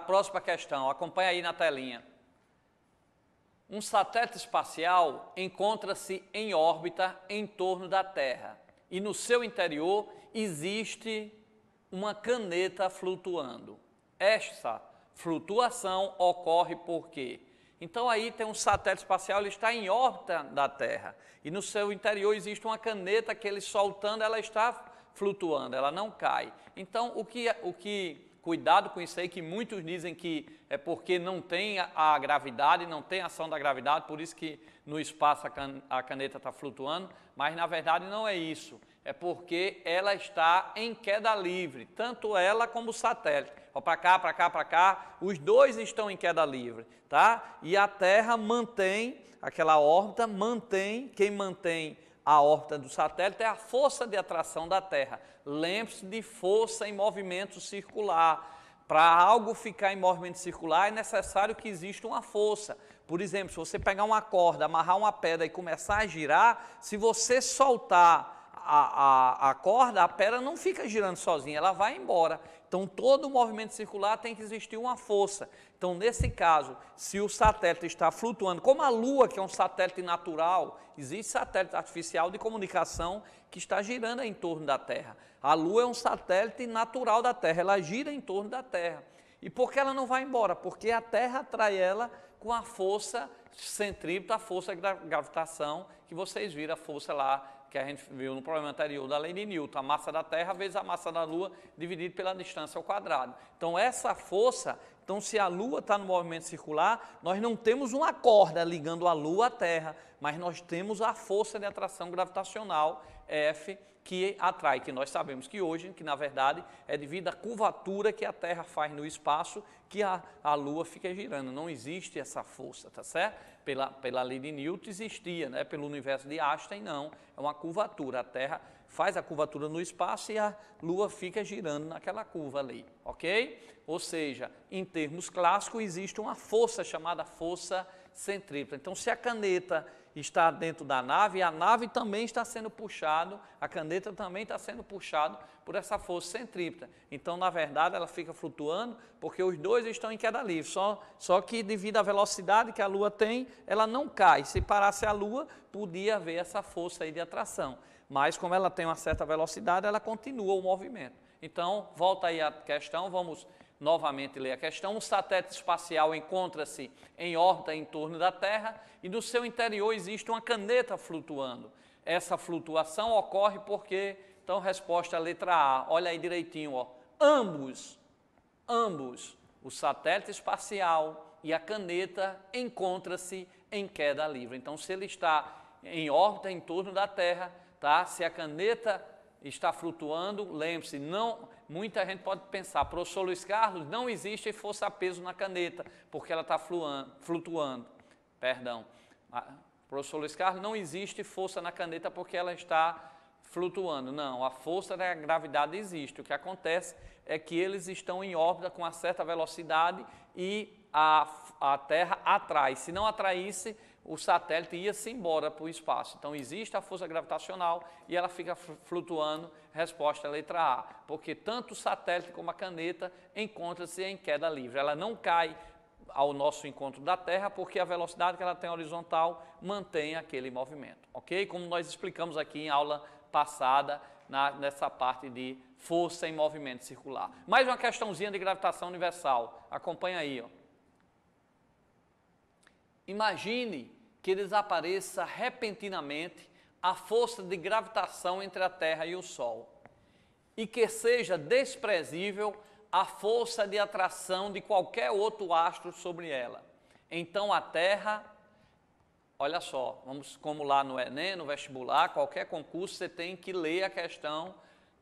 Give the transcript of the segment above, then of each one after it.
próxima questão, acompanha aí na telinha. Um satélite espacial encontra-se em órbita em torno da Terra e no seu interior existe uma caneta flutuando. Esta flutuação ocorre por quê? Então aí tem um satélite espacial, ele está em órbita da Terra e no seu interior existe uma caneta que ele soltando, ela está flutuando, ela não cai. Então cuidado com isso aí, que muitos dizem que é porque não tem a gravidade, não tem a ação da gravidade, por isso que no espaço a caneta está flutuando, mas na verdade não é isso. É porque ela está em queda livre, tanto ela como o satélite. Para cá, para cá, para cá, os dois estão em queda livre, tá? E a Terra mantém, aquela órbita quem mantém a órbita do satélite é a força de atração da Terra. Lembre-se de força em movimento circular. Para algo ficar em movimento circular é necessário que exista uma força. Por exemplo, se você pegar uma corda, amarrar uma pedra e começar a girar, se você soltar a corda, a pedra não fica girando sozinha, ela vai embora. Então, todo movimento circular tem que existir uma força. Então, nesse caso, se o satélite está flutuando, como a Lua, que é um satélite natural, existe satélite artificial de comunicação que está girando em torno da Terra. A Lua é um satélite natural da Terra, ela gira em torno da Terra. E por que ela não vai embora? Porque a Terra atrai ela com a força centrípeta, a força da gravitação, que vocês viram a força lá, que a gente viu no problema anterior da lei de Newton, a massa da Terra vezes a massa da Lua dividido pela distância ao quadrado. Então essa força, se a Lua está no movimento circular, nós não temos uma corda ligando a Lua à Terra, mas nós temos a força de atração gravitacional, F, que atrai, que nós sabemos que hoje, que na verdade é devido à curvatura que a Terra faz no espaço, que a Lua fica girando. Não existe essa força, tá certo? Pela lei de Newton existia, né? Pelo universo de Einstein não, é uma curvatura. A Terra faz a curvatura no espaço e a Lua fica girando naquela curva ali, ok? Ou seja, em termos clássicos existe uma força chamada força centrípeta. Então se a caneta está dentro da nave, a nave também está sendo puxada, a caneta também está sendo puxada por essa força centrípeta. Então, na verdade, ela fica flutuando porque os dois estão em queda livre. Só que devido à velocidade que a Lua tem, ela não cai. Se parasse a Lua, podia haver essa força aí de atração. Mas como ela tem uma certa velocidade, ela continua o movimento. Então, volta aí a questão, vamos novamente ler a questão. Um satélite espacial encontra-se em órbita em torno da Terra e no seu interior existe uma caneta flutuando. Essa flutuação ocorre porque, então, resposta letra A, olha aí direitinho, ó, ambos, o satélite espacial e a caneta encontram-se em queda livre. Então, se ele está em órbita em torno da Terra, tá? Se a caneta está flutuando, lembre-se, muita gente pode pensar, professor Luiz Carlos, não existe força-peso na caneta, porque ela está flutuando. Perdão. Professor Luiz Carlos, não existe força na caneta porque ela está flutuando. Não, a força da gravidade existe. O que acontece é que eles estão em órbita com uma certa velocidade e a Terra atrai. Se não atraísse, o satélite ia-se embora para o espaço. Então, existe a força gravitacional e ela fica flutuando, resposta letra A, porque tanto o satélite como a caneta encontram-se em queda livre. Ela não cai ao nosso encontro da Terra, porque a velocidade que ela tem horizontal mantém aquele movimento, ok? Como nós explicamos aqui em aula passada, nessa parte de força em movimento circular. Mais uma questãozinha de gravitação universal, acompanha aí, ó. Imagine que desapareça repentinamente a força de gravitação entre a Terra e o Sol e que seja desprezível a força de atração de qualquer outro astro sobre ela. Então a Terra, olha só, vamos como lá no Enem, no vestibular, qualquer concurso você tem que ler a questão,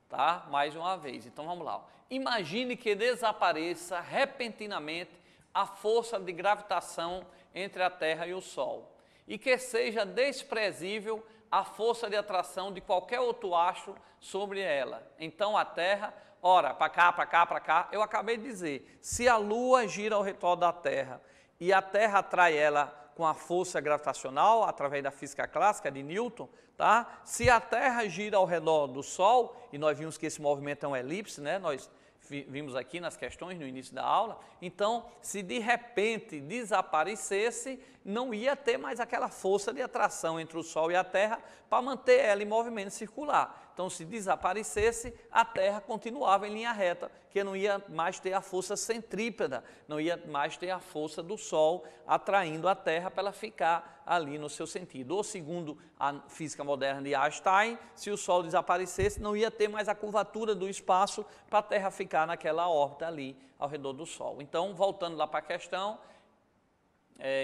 tá? Mais uma vez. Então vamos lá. Imagine que desapareça repentinamente a força de gravitação entre a Terra e o Sol e que seja desprezível a força de atração de qualquer outro astro sobre ela. Então a Terra, ora, para cá, para cá, para cá, eu acabei de dizer, se a Lua gira ao redor da Terra e a Terra atrai ela com a força gravitacional, através da física clássica de Newton, tá? Se a Terra gira ao redor do Sol, e nós vimos que esse movimento é uma elipse, né? Nós vimos aqui nas questões no início da aula. Então, se de repente desaparecesse, não ia ter mais aquela força de atração entre o Sol e a Terra para manter ela em movimento circular. Então, se desaparecesse, a Terra continuava em linha reta, que não ia mais ter a força centrípeta, não ia mais ter a força do Sol atraindo a Terra para ela ficar ali no seu sentido. Ou segundo a física moderna de Einstein, se o Sol desaparecesse, não ia ter mais a curvatura do espaço para a Terra ficar naquela órbita ali ao redor do Sol. Então, voltando lá para a questão,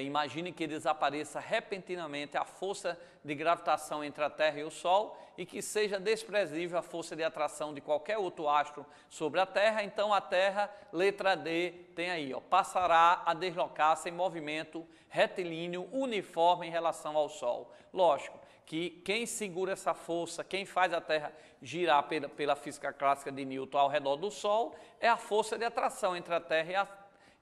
imagine que desapareça repentinamente a força de gravitação entre a Terra e o Sol e que seja desprezível a força de atração de qualquer outro astro sobre a Terra. Então a Terra, letra D, tem aí, passará a deslocar-se em movimento retilíneo uniforme em relação ao Sol. Lógico que quem segura essa força, quem faz a Terra girar pela física clássica de Newton ao redor do Sol, é a força de atração entre a Terra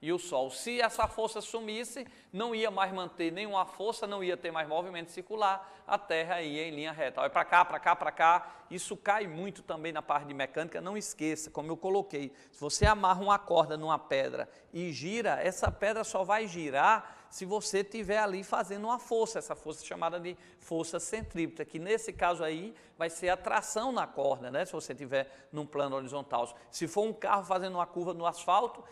e o Sol. Se essa força sumisse, não ia mais manter nenhuma força, não ia ter mais movimento circular, a Terra ia em linha reta. Olha para cá, para cá, para cá. Isso cai muito também na parte de mecânica, não esqueça, como eu coloquei, se você amarra uma corda numa pedra e gira, essa pedra só vai girar se você estiver ali fazendo uma força, essa força chamada de força centrípeta, que nesse caso aí vai ser a tração na corda, né? Se você estiver num plano horizontal. Se for um carro fazendo uma curva no asfalto,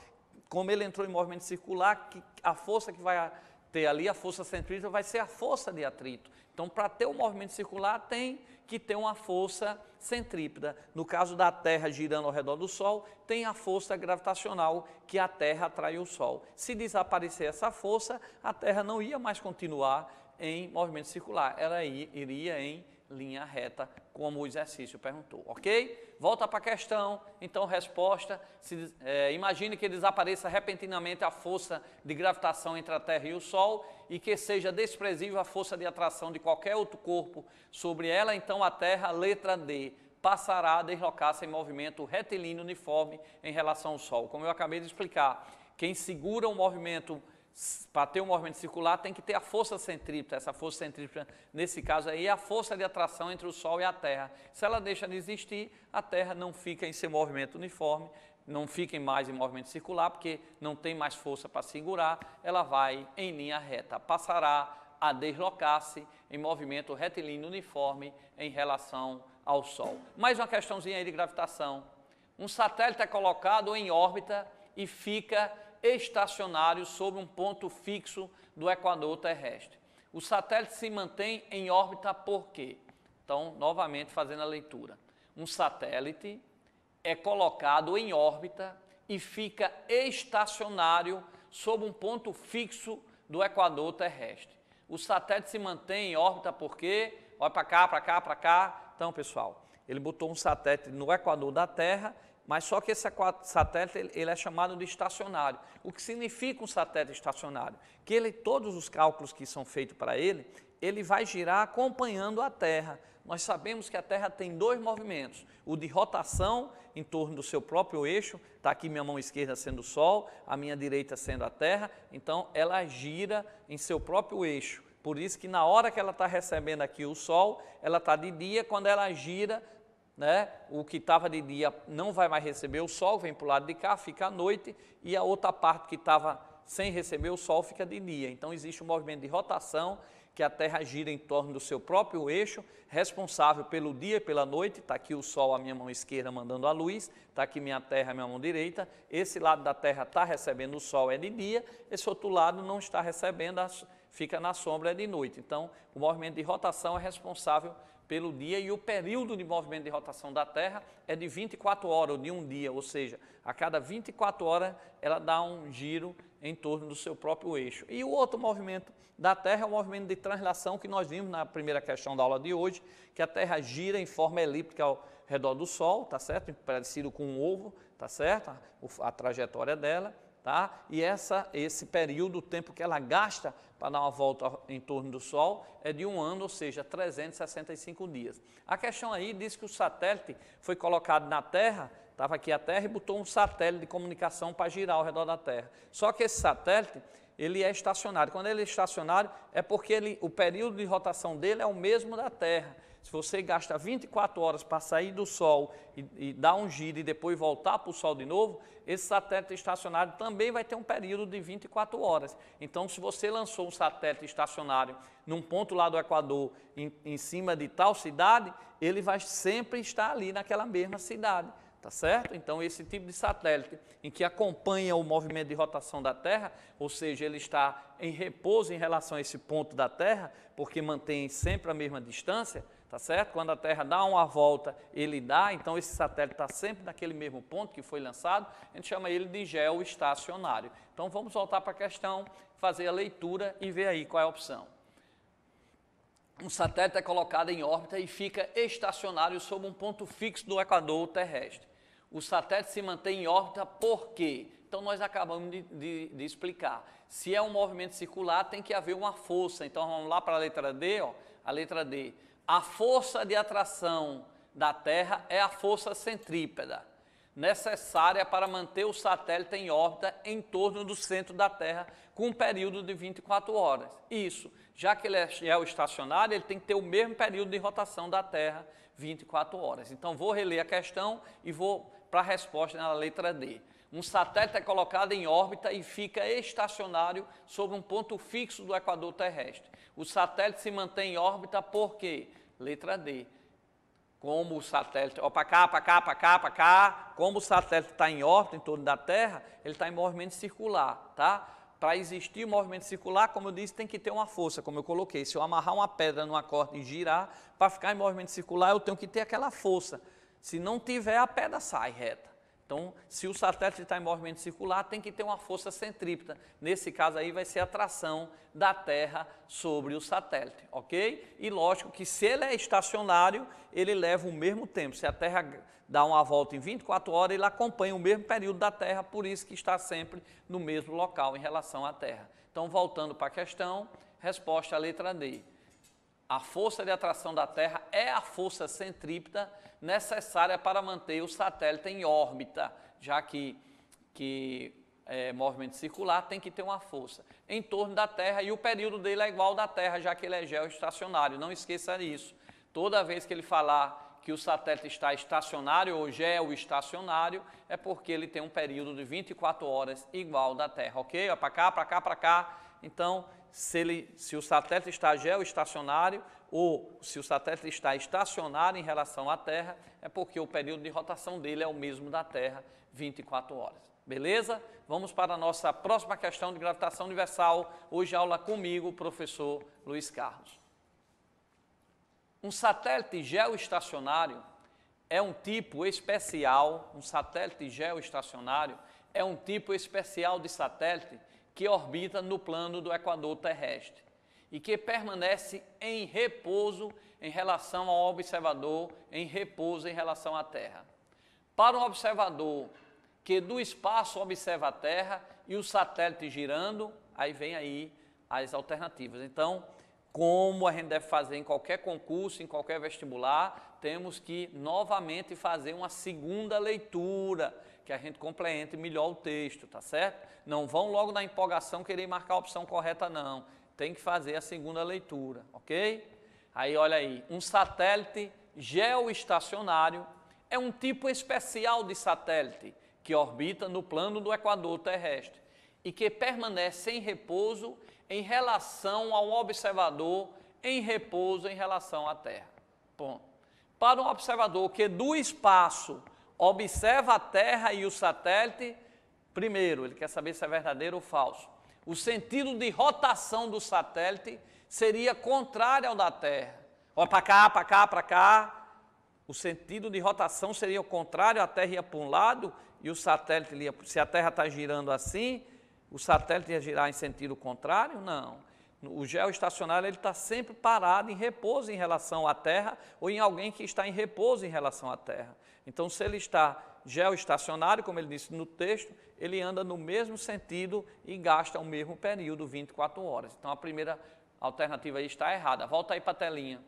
como ele entrou em movimento circular, a força que vai ter ali, a força centrípeta, vai ser a força de atrito. Então, para ter o movimento circular, tem que ter uma força centrípeta. No caso da Terra girando ao redor do Sol, tem a força gravitacional que a Terra atrai o Sol. Se desaparecer essa força, a Terra não ia mais continuar em movimento circular, ela iria em linha reta, como o exercício perguntou, ok? Volta para a questão, então resposta, imagine que desapareça repentinamente a força de gravitação entre a Terra e o Sol e que seja desprezível a força de atração de qualquer outro corpo sobre ela, então a Terra, letra D, passará a deslocar-se em movimento retilíneo uniforme em relação ao Sol. Como eu acabei de explicar, quem segura o movimento, para ter um movimento circular, tem que ter a força centrípeta. Essa força centrípeta, nesse caso aí, é a força de atração entre o Sol e a Terra. Se ela deixa de existir, a Terra não fica em seu movimento uniforme, não fica mais em movimento circular, porque não tem mais força para segurar, ela vai em linha reta. Passará a deslocar-se em movimento retilíneo uniforme em relação ao Sol. Mais uma questãozinha aí de gravitação. Um satélite é colocado em órbita e fica estacionário sobre um ponto fixo do equador terrestre. O satélite se mantém em órbita por quê? Então, novamente fazendo a leitura. Um satélite é colocado em órbita e fica estacionário sobre um ponto fixo do equador terrestre. O satélite se mantém em órbita por quê? Olha para cá, para cá, para cá. Então, pessoal, ele botou um satélite no equador da Terra, mas só que esse satélite ele é chamado de estacionário. O que significa um satélite estacionário? Que todos os cálculos que são feitos para ele vai girar acompanhando a Terra. Nós sabemos que a Terra tem dois movimentos, o de rotação em torno do seu próprio eixo, está aqui minha mão esquerda sendo o Sol, a minha direita sendo a Terra, então ela gira em seu próprio eixo. Por isso que na hora que ela está recebendo aqui o Sol, ela está de dia, quando ela gira, né, o que estava de dia não vai mais receber o Sol, vem para o lado de cá, fica à noite, e a outra parte que estava sem receber o Sol fica de dia. Então existe um movimento de rotação, que a Terra gira em torno do seu próprio eixo, responsável pelo dia e pela noite. Está aqui o Sol, a minha mão esquerda, mandando a luz, está aqui minha Terra, a minha mão direita. Esse lado da Terra está recebendo o Sol, é de dia, esse outro lado não está recebendo, fica na sombra, é de noite. Então, o movimento de rotação é responsável pelo dia e o período de movimento de rotação da Terra é de 24 horas, ou de um dia, ou seja, a cada 24 horas ela dá um giro em torno do seu próprio eixo. E o outro movimento da Terra é o movimento de translação que nós vimos na primeira questão da aula de hoje, que a Terra gira em forma elíptica ao redor do Sol, tá certo? Parecido com um ovo, tá certo? A trajetória dela, tá? E esse período, o tempo que ela gasta para dar uma volta em torno do Sol é de um ano, ou seja, 365 dias. A questão aí diz que o satélite foi colocado na Terra, estava aqui a Terra e botou um satélite de comunicação para girar ao redor da Terra. Só que esse satélite, ele é estacionário. Quando ele é estacionário, é porque o período de rotação dele é o mesmo da Terra. Se você gasta 24 horas para sair do Sol e dar um giro e depois voltar para o Sol de novo, esse satélite estacionário também vai ter um período de 24 horas. Então, se você lançou um satélite estacionário num ponto lá do Equador, em cima de tal cidade, ele vai sempre estar ali naquela mesma cidade. Tá certo? Então, esse tipo de satélite em que acompanha o movimento de rotação da Terra, ou seja, ele está em repouso em relação a esse ponto da Terra, porque mantém sempre a mesma distância, tá certo? Quando a Terra dá uma volta, ele dá, então esse satélite está sempre naquele mesmo ponto que foi lançado, a gente chama ele de geoestacionário. Então, vamos voltar para a questão, fazer a leitura e ver aí qual é a opção. Um satélite é colocado em órbita e fica estacionário sobre um ponto fixo do equador terrestre. O satélite se mantém em órbita por quê? Então, nós acabamos de explicar. Se é um movimento circular, tem que haver uma força. Então, vamos lá para a letra D. Ó. A letra D. A força de atração da Terra é a força centrípeta, necessária para manter o satélite em órbita em torno do centro da Terra com um período de 24 horas. Isso, já que ele é geoestacionário, ele tem que ter o mesmo período de rotação da Terra, 24 horas. Então, vou reler a questão e vou para a resposta na letra D. Um satélite é colocado em órbita e fica estacionário sobre um ponto fixo do equador terrestre. O satélite se mantém em órbita por quê? Letra D. Como o satélite, ó, para cá, para cá, para cá, para cá, como o satélite está em órbita em torno da Terra, ele está em movimento circular, tá? Para existir o movimento circular, como eu disse, tem que ter uma força, como eu coloquei. Se eu amarrar uma pedra numa corda e girar, para ficar em movimento circular, eu tenho que ter aquela força. Se não tiver, a pedra sai reta. Então, se o satélite está em movimento circular, tem que ter uma força centrípeta. Nesse caso aí vai ser a atração da Terra sobre o satélite, ok? E lógico que se ele é estacionário, ele leva o mesmo tempo. Se a Terra dá uma volta em 24 horas, ele acompanha o mesmo período da Terra, por isso que está sempre no mesmo local em relação à Terra. Então, voltando para a questão, resposta à letra D. A força de atração da Terra é a força centrípeta necessária para manter o satélite em órbita, já que movimento circular tem que ter uma força em torno da Terra e o período dele é igual ao da Terra, já que ele é geoestacionário. Não esqueça disso. Toda vez que ele falar que o satélite está estacionário ou geoestacionário, é porque ele tem um período de 24 horas igual ao da Terra, ok? Para cá, para cá, para cá. Então, se o satélite está geoestacionário ou se o satélite está estacionário em relação à Terra, é porque o período de rotação dele é o mesmo da Terra, 24 horas. Beleza? Vamos para a nossa próxima questão de gravitação universal. Hoje aula comigo, o professor Luiz Carlos. Um satélite geoestacionário é um tipo especial, um satélite geoestacionário é um tipo especial de satélite que orbita no plano do equador terrestre e que permanece em repouso em relação ao observador, em repouso em relação à Terra. Para um observador que do espaço observa a Terra e o satélite girando, aí vem aí as alternativas. Então, como a gente deve fazer em qualquer concurso, em qualquer vestibular, temos que novamente fazer uma segunda leitura, que a gente complemente melhor o texto, tá certo? Não vão logo na empolgação querer marcar a opção correta, não. Tem que fazer a segunda leitura, ok? Aí, olha aí, um satélite geoestacionário é um tipo especial de satélite que orbita no plano do equador terrestre e que permanece em repouso em relação ao observador, em repouso em relação à Terra. Ponto. Para um observador que do espaço observa a Terra e o satélite, primeiro, ele quer saber se é verdadeiro ou falso. O sentido de rotação do satélite seria contrário ao da Terra. Olha para cá, para cá, para cá. O sentido de rotação seria o contrário, a Terra ia para um lado e o satélite ia, se a Terra está girando assim, o satélite ia girar em sentido contrário? Não. O geoestacionário ele está sempre parado, em repouso em relação à Terra ou em alguém que está em repouso em relação à Terra. Então, se ele está geoestacionário, como ele disse no texto, ele anda no mesmo sentido e gasta o mesmo período, 24 horas. Então, a primeira alternativa aí está errada. Volta aí para a telinha.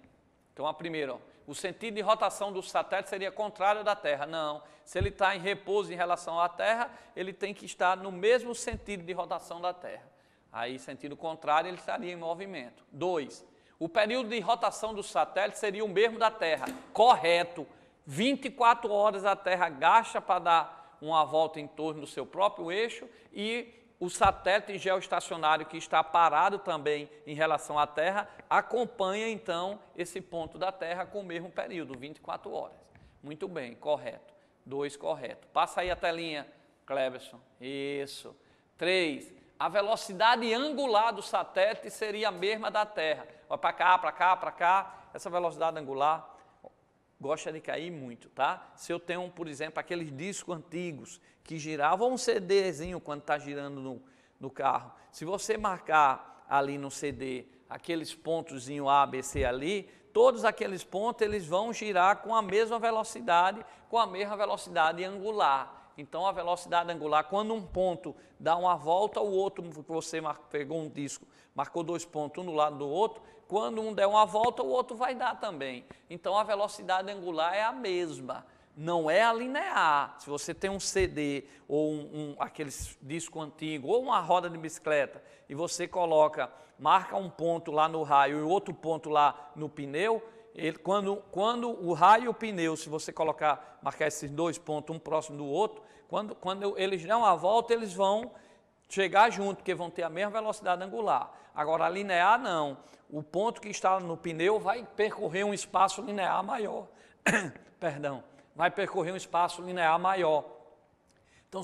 Então, a primeira, ó, o sentido de rotação do satélite seria contrário da Terra. Não, se ele está em repouso em relação à Terra, ele tem que estar no mesmo sentido de rotação da Terra. Aí, sentido contrário, ele estaria em movimento. 2. O período de rotação do satélite seria o mesmo da Terra, correto. 24 horas a Terra gasta para dar uma volta em torno do seu próprio eixo e o satélite geoestacionário que está parado também em relação à Terra acompanha então esse ponto da Terra com o mesmo período, 24 horas. Muito bem, correto. 2, correto. Passa aí a telinha, Cleberson. Isso. 3. A velocidade angular do satélite seria a mesma da Terra. Vai para cá, para cá, para cá. Essa velocidade angular gosta de cair muito, tá? Se eu tenho, por exemplo, aqueles discos antigos que giravam, um CDzinho quando está girando no carro. Se você marcar ali no CD aqueles pontozinho A, B, C ali, todos aqueles pontos eles vão girar com a mesma velocidade angular. Então, a velocidade angular, quando um ponto dá uma volta, o outro, você pegou um disco, marcou 2 pontos, um do lado do outro, quando um der uma volta, o outro vai dar também. Então, a velocidade angular é a mesma, não é a linear. Se você tem um CD ou aqueles disco antigo, ou uma roda de bicicleta, e você marca um ponto lá no raio e outro ponto lá no pneu, quando o raio e o pneu, se você marcar esses 2 pontos, um próximo do outro, quando eles dão a volta, eles vão chegar junto, porque vão ter a mesma velocidade angular. Agora, a linear, não. O ponto que está no pneu vai percorrer um espaço linear maior. Perdão. Vai percorrer um espaço linear maior. Então,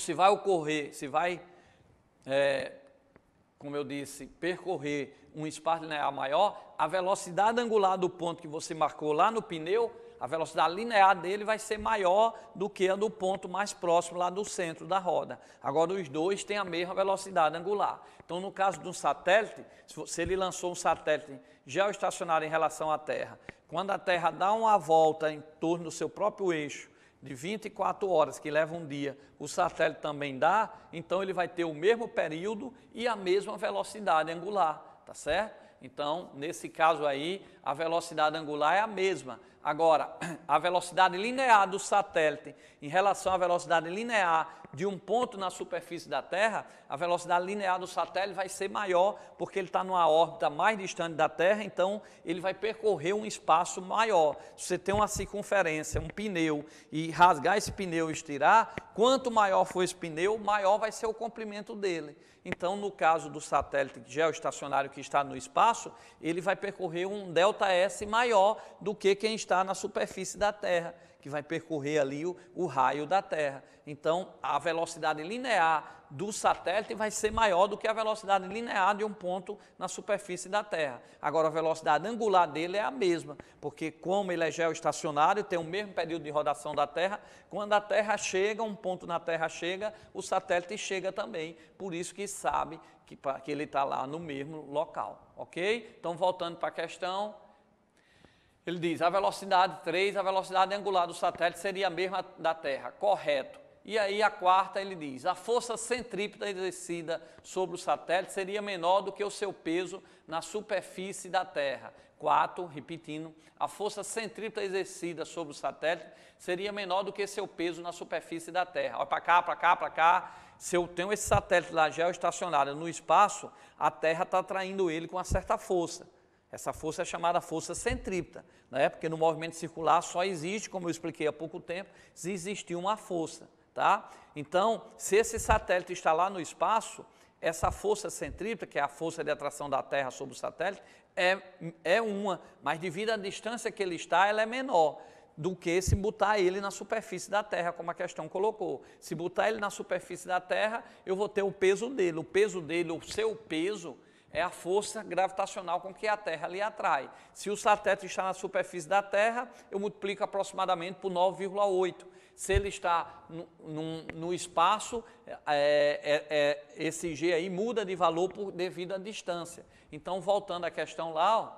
como eu disse, percorrer um espaço linear maior, a velocidade angular do ponto que você marcou lá no pneu, a velocidade linear dele vai ser maior do que a do ponto mais próximo lá do centro da roda. Agora, os dois têm a mesma velocidade angular. Então, no caso de um satélite, se ele lançou um satélite geoestacionário em relação à Terra, quando a Terra dá uma volta em torno do seu próprio eixo, de 24 horas, que leva um dia, o satélite também dá, então ele vai ter o mesmo período e a mesma velocidade angular, tá certo? Então, nesse caso aí, a velocidade angular é a mesma. Agora, a velocidade linear do satélite em relação à velocidade linear de um ponto na superfície da Terra, a velocidade linear do satélite vai ser maior porque ele está numa órbita mais distante da Terra, então ele vai percorrer um espaço maior. Se você tem uma circunferência, um pneu, e rasgar esse pneu e estirar, quanto maior for esse pneu, maior vai ser o comprimento dele. Então, no caso do satélite geoestacionário que está no espaço, ele vai percorrer um ΔS maior do que quem está na superfície da Terra, que vai percorrer ali o raio da Terra. Então, a velocidade linear do satélite vai ser maior do que a velocidade linear de um ponto na superfície da Terra. Agora, a velocidade angular dele é a mesma, porque como ele é geoestacionário, tem o mesmo período de rotação da Terra, quando a Terra chega, um ponto na Terra chega, o satélite chega também, por isso que sabe que ele está lá no mesmo local, ok? Então, voltando para a questão, ele diz, a velocidade 3, a velocidade angular do satélite seria a mesma da Terra, correto. E aí a quarta ele diz, a força centrípeta exercida sobre o satélite seria menor do que o seu peso na superfície da Terra. 4, repetindo, a força centrípeta exercida sobre o satélite seria menor do que seu peso na superfície da Terra. Olha para cá, para cá, para cá. Se eu tenho esse satélite lá geoestacionário no espaço, a Terra está atraindo ele com uma certa força. Essa força é chamada força centrípeta, né? Porque no movimento circular só existe, como eu expliquei há pouco tempo, se existir uma força. Tá? Então, se esse satélite está lá no espaço, essa força centrípeta, que é a força de atração da Terra sobre o satélite, é uma, mas devido à distância que ele está, ela é menor do que se botar ele na superfície da Terra, como a questão colocou. Se botar ele na superfície da Terra, eu vou ter o peso dele. O peso dele, o seu peso, é a força gravitacional com que a Terra lhe atrai. Se o satélite está na superfície da Terra, eu multiplico aproximadamente por 9,8. Se ele está no espaço, esse G aí muda de valor devido à distância. Então, voltando à questão lá, ó,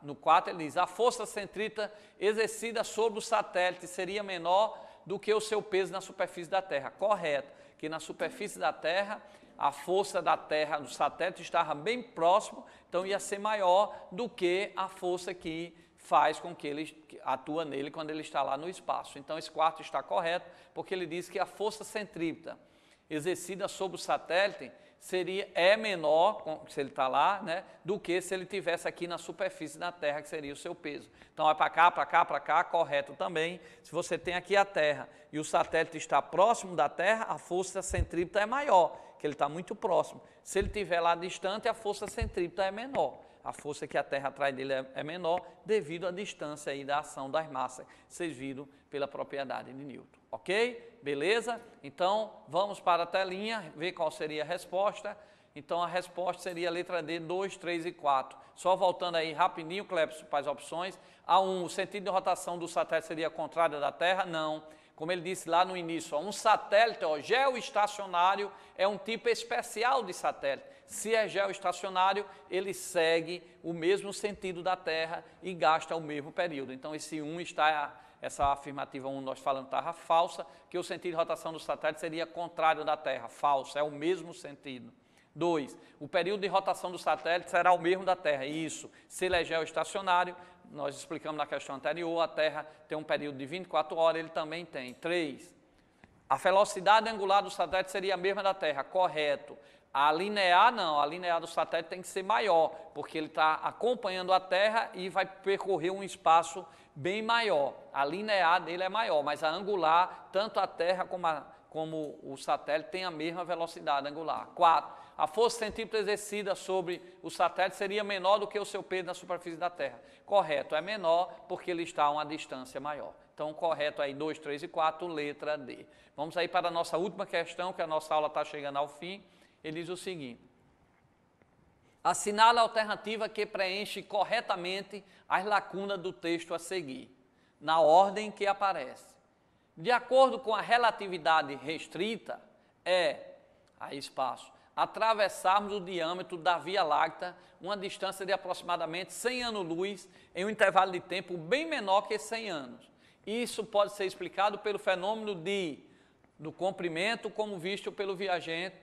no 4, ele diz, a força centrípeta exercida sobre o satélite seria menor do que o seu peso na superfície da Terra. Correto, que na superfície da Terra, a força da Terra do satélite estava bem próximo, então ia ser maior do que a força que faz com que ele atua nele quando ele está lá no espaço. Então, esse quarto está correto, porque ele diz que a força centrípeta exercida sobre o satélite é menor, se ele está lá, né, do que se ele estivesse aqui na superfície da Terra, que seria o seu peso. Então, é para cá, para cá, para cá, correto também. Se você tem aqui a Terra e o satélite está próximo da Terra, a força centrípeta é maior, que ele está muito próximo. Se ele estiver lá distante, a força centrípeta é menor. A força que a Terra atrai dele é menor devido à distância aí da ação das massas, vocês viram pela propriedade de Newton. Ok? Beleza? Então, vamos para a telinha, ver qual seria a resposta. Então, a resposta seria a letra D, 2, 3 e 4. Só voltando aí rapidinho, Clepson, para as opções. A1, o sentido de rotação do satélite seria contrário da Terra? Não. Como ele disse lá no início, um satélite geoestacionário é um tipo especial de satélite. Se é geoestacionário, ele segue o mesmo sentido da Terra e gasta o mesmo período. Então, essa afirmativa 1 nós falamos estava falsa, que o sentido de rotação do satélite seria contrário da Terra, falso, é o mesmo sentido. 2, o período de rotação do satélite será o mesmo da Terra, isso, se ele é geoestacionário, nós explicamos na questão anterior, a Terra tem um período de 24 horas, ele também tem. 3, a velocidade angular do satélite seria a mesma da Terra, correto. A linear não, a linear do satélite tem que ser maior, porque ele está acompanhando a Terra e vai percorrer um espaço bem maior. A linear dele é maior, mas a angular, tanto a Terra como o satélite tem a mesma velocidade angular. 4, a força centrípeta exercida sobre o satélite seria menor do que o seu peso na superfície da Terra. Correto, é menor porque ele está a uma distância maior. Então, correto aí 2, 3 e 4, letra D. Vamos aí para a nossa última questão, que a nossa aula está chegando ao fim. Ele diz o seguinte: assinale a alternativa que preenche corretamente as lacunas do texto a seguir, na ordem que aparece. De acordo com a relatividade restrita, atravessarmos o diâmetro da Via Láctea, uma distância de aproximadamente 100 anos-luz, em um intervalo de tempo bem menor que 100 anos. Isso pode ser explicado pelo fenômeno do comprimento, como visto pelo viajante,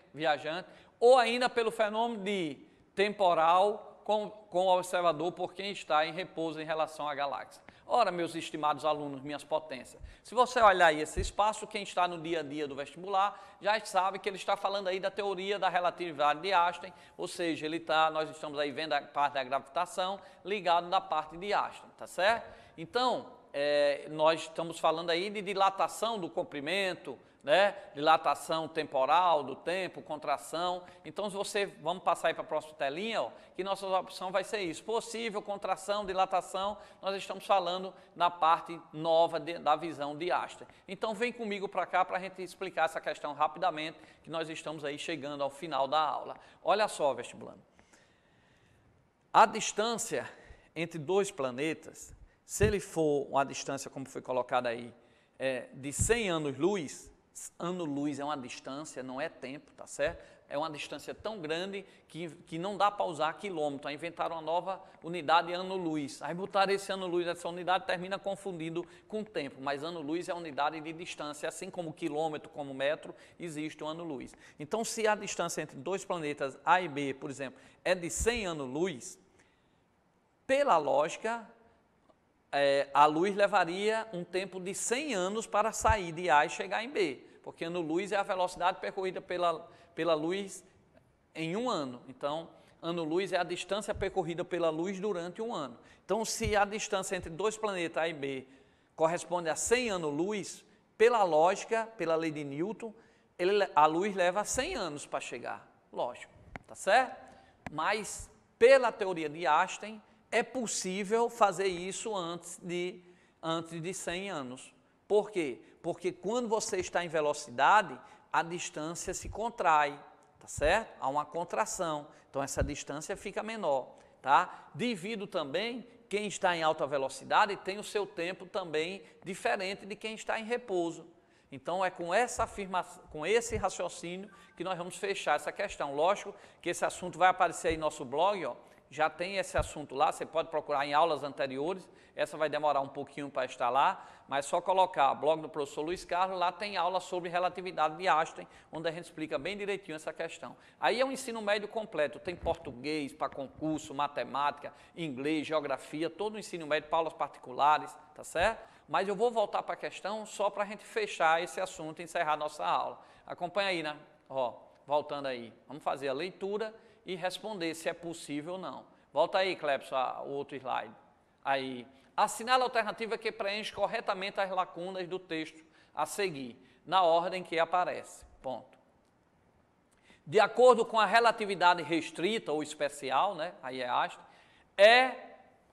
ou ainda pelo fenômeno de temporal com o observador por quem está em repouso em relação à galáxia. Ora, meus estimados alunos, minhas potências, se você olhar aí esse espaço, quem está no dia a dia do vestibular já sabe que ele está falando aí da teoria da relatividade de Einstein, ou seja, nós estamos aí vendo a parte da gravitação ligado na parte de Einstein, tá certo? Então, nós estamos falando aí de dilatação do comprimento, né? Dilatação temporal do tempo, contração. Então, vamos passar aí para a próxima telinha, que nossa opção vai ser isso. Possível, contração, dilatação, nós estamos falando na parte nova da visão de Einstein. Então, vem comigo para cá para a gente explicar essa questão rapidamente, que nós estamos aí chegando ao final da aula. Olha só, vestibulando. A distância entre dois planetas, se ele for uma distância, como foi colocada aí, de 100 anos-luz, ano-luz é uma distância, não é tempo, tá certo? É uma distância tão grande que não dá para usar quilômetro. Aí inventaram uma nova unidade ano-luz. Aí botaram esse ano-luz, essa unidade termina confundindo com tempo, mas ano-luz é a unidade de distância, assim como quilômetro, como metro, existe o ano-luz. Então, se a distância entre dois planetas A e B, por exemplo, é de 100 anos-luz, pela lógica, a luz levaria um tempo de 100 anos para sair de A e chegar em B, porque ano-luz é a velocidade percorrida pela luz em um ano. Então, ano-luz é a distância percorrida pela luz durante um ano. Então, se a distância entre dois planetas A e B corresponde a 100 anos-luz, pela lógica, pela lei de Newton, a luz leva 100 anos para chegar, lógico, tá certo? Mas, pela teoria de Einstein, é possível fazer isso antes de 100 anos. Por quê? Porque quando você está em velocidade, a distância se contrai, tá certo? Há uma contração, então essa distância fica menor, tá? Devido também, quem está em alta velocidade tem o seu tempo também diferente de quem está em repouso. Então, é com essa afirmação, com esse raciocínio que nós vamos fechar essa questão. Lógico que esse assunto vai aparecer aí no nosso blog, ó. Já tem esse assunto lá, você pode procurar em aulas anteriores, essa vai demorar um pouquinho para estar lá, mas só colocar blog do professor Luiz Carlos, lá tem aula sobre relatividade de Einstein, onde a gente explica bem direitinho essa questão. Aí é um ensino médio completo, tem português para concurso, matemática, inglês, geografia, todo o ensino médio para aulas particulares, tá certo? Mas eu vou voltar para a questão só para a gente fechar esse assunto e encerrar a nossa aula. Acompanha aí, né? Ó, voltando aí, vamos fazer a leitura e responder se é possível ou não. Volta aí, Clepson, o outro slide. Aí, assinala a alternativa que preenche corretamente as lacunas do texto a seguir, na ordem que aparece. Ponto. De acordo com a relatividade restrita ou especial, né? Aí é Einstein,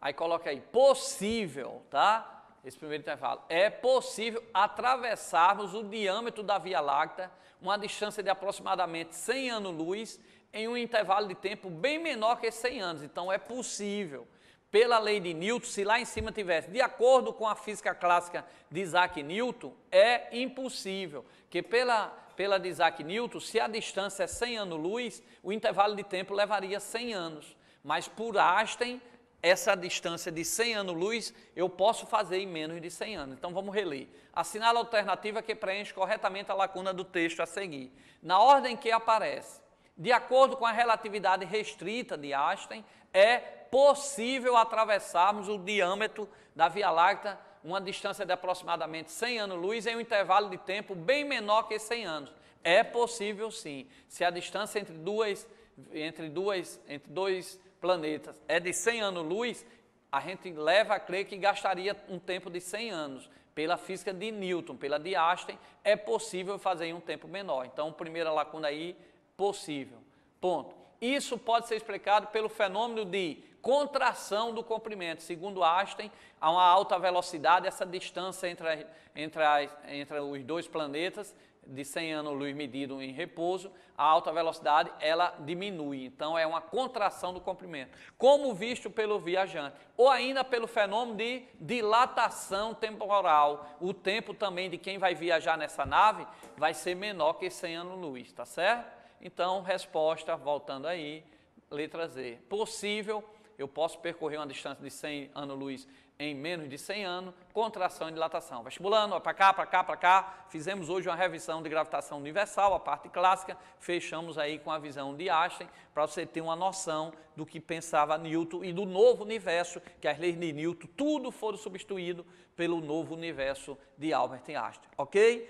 aí coloca aí, possível, tá? Esse primeiro intervalo, é possível atravessarmos o diâmetro da Via Láctea, uma distância de aproximadamente 100 anos-luz, em um intervalo de tempo bem menor que 100 anos. Então, é possível, pela lei de Newton, se lá em cima tivesse, de acordo com a física clássica de Isaac Newton, é impossível, que pela de Isaac Newton, se a distância é 100 anos-luz, o intervalo de tempo levaria 100 anos. Mas por Einstein, essa distância de 100 anos-luz, eu posso fazer em menos de 100 anos. Então, vamos reler. Assinala a alternativa que preenche corretamente a lacuna do texto a seguir, na ordem que aparece. De acordo com a relatividade restrita de Einstein, é possível atravessarmos o diâmetro da Via Láctea, uma distância de aproximadamente 100 anos-luz, em um intervalo de tempo bem menor que 100 anos. É possível sim. Se a distância entre dois planetas é de 100 anos-luz, a gente leva a crer que gastaria um tempo de 100 anos. Pela física de Newton, pela de Einstein, é possível fazer em um tempo menor. Então, primeira lacuna aí, possível. Ponto. Isso pode ser explicado pelo fenômeno de contração do comprimento. Segundo Einstein, a uma alta velocidade, essa distância entre os dois planetas, de 100 anos-luz medido em repouso, a alta velocidade, ela diminui. Então, é uma contração do comprimento, como visto pelo viajante. Ou ainda pelo fenômeno de dilatação temporal. O tempo também de quem vai viajar nessa nave vai ser menor que 100 anos-luz, tá certo? Então, resposta, voltando aí, letra Z. Possível, eu posso percorrer uma distância de 100 anos-luz em menos de 100 anos, contração e dilatação. Vestibulando, para cá, para cá, para cá. Fizemos hoje uma revisão de gravitação universal, a parte clássica. Fechamos aí com a visão de Einstein, para você ter uma noção do que pensava Newton e do novo universo, que as leis de Newton, tudo foram substituído pelo novo universo de Albert Einstein. Ok?